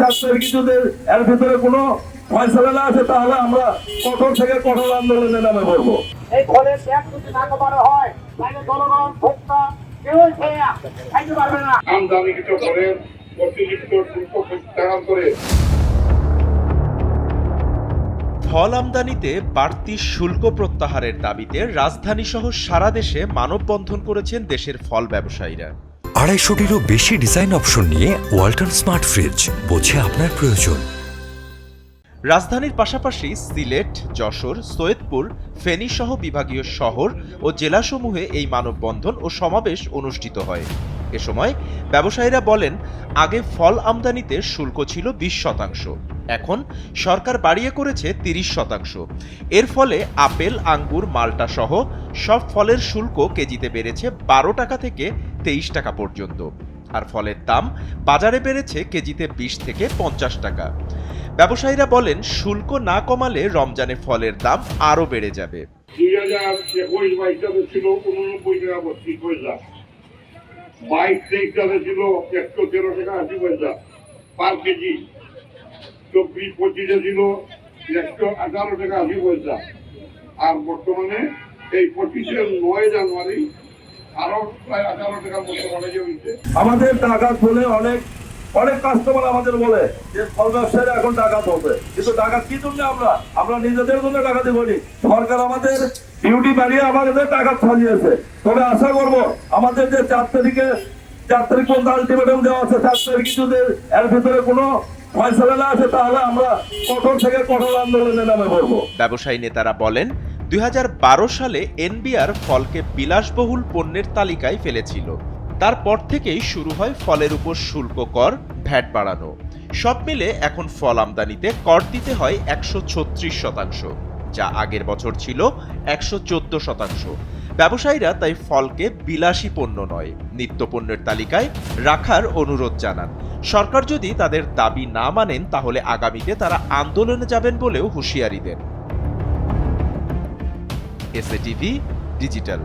4 তারিখে যদি এর ভিতরে কোনো ফয়সালা না আসে তাহলে আমরা কঠোর থেকে কঠোর আন্দোলনে নামে পড়বো। এই ফলের ট্যাক্স যদি না কমানো হয় তাহলে জনগণ ভোক্তা কেউই খাইতে পারবে না। আমদানিকৃত ফলের অতিরিক্ত শুল্ক প্রত্যাহার করে ফল আমদানিতে বাড়তি শুল্ক প্রত্যাহারের দাবিতে রাজধানী সহ সারা দেশে মানববন্ধন করেছেন দেশের ফল ব্যবসায়ীরা। 250-টিরও বেশি ডিজাইন অপশন নিয়ে ওয়ালটন স্মার্ট ফ্রিজ, বোঝে আপনার প্রয়োজন। রাজধানীর পাশাপাশি সিলেট, যশোর, সৈয়দপুর, ফেনী সহ বিভাগীয় শহর ও জেলাসমূহে এই মানববন্ধন ও সমাবেশ অনুষ্ঠিত হয়। এ সময় ব্যবসায়ীরা বলেন, আগে ফল আমদানিতে শুল্ক ছিল 20%, এখন সরকার বাড়িয়ে করেছে 30%। এর ফলে আপেল, আঙ্গুর, মাল্টা সহ সব ফলের শুল্ক কেজিতে বেড়েছে 12 টাকা থেকে 23 টাকা পর্যন্ত। আর ফলের দাম বাজারে বেড়েছে কেজিতে 20 থেকে 50 টাকা। ব্যবসায়ীরা বলেন, শুল্ক না কমালে রমজানে ফলের দাম আরও বেড়ে যাবে। 2021-22 ছিল 89 টাকা 32 পয়সা, 22-23 সালে ছিল 113 টাকা 80 পয়সা পার কেজি, 24-25 ছিল 118 টাকা 80 পয়সা, আর বর্তমানে এই 25-এর 9 জানুয়ারি আরো প্রায় 18 টাকা মতো বাড়ে গেছে। আমাদের ডাকাত বলে অনেক কাস্টমার আমাদের বলে যে ফল ব্যবসায়ীরা এখন ডাকাত হবে, কিন্তু ডাকাত কি জন্য? আমরা নিজেদের জন্য ডাকাতি করি। সরকার আমাদের ডিউটি বাড়িয়ে আমাদের ডাকাত সাজিয়েছে। তবে আশা করব আমাদের যে 4 তারিখ পর্যন্ত আলটিমেটাম দেওয়া আছে, 4 তারিখে যদি এর ভিতরে কোনো ফয়সালা না আসে তাহলে আমরা কঠোর থেকে কঠোর আন্দোলনে নামে পড়বো। ব্যবসায়ী নেতারা বলেন, 2012 সালে এনবিআর ফলকে বিলাসবহুল পণ্যের তালিকায় ফেলেছিল। তারপর থেকেই শুরু হয় ফলের উপর শুল্ক কর, ভ্যাট বাড়ানো। সব মিলে এখন ফল আমদানিতে কর দিতে হয় 136%, যা আগের বছর ছিল 114%। ব্যবসায়ীরা তাই ফলকে বিলাসী পণ্য নয়, নিত্যপণ্যের তালিকায় রাখার অনুরোধ জানান। সরকার যদি তাদের দাবি না মানেন তাহলে আগামীতে তারা আন্দোলনে যাবেন বলেও হুঁশিয়ারি দেন। SATV digital.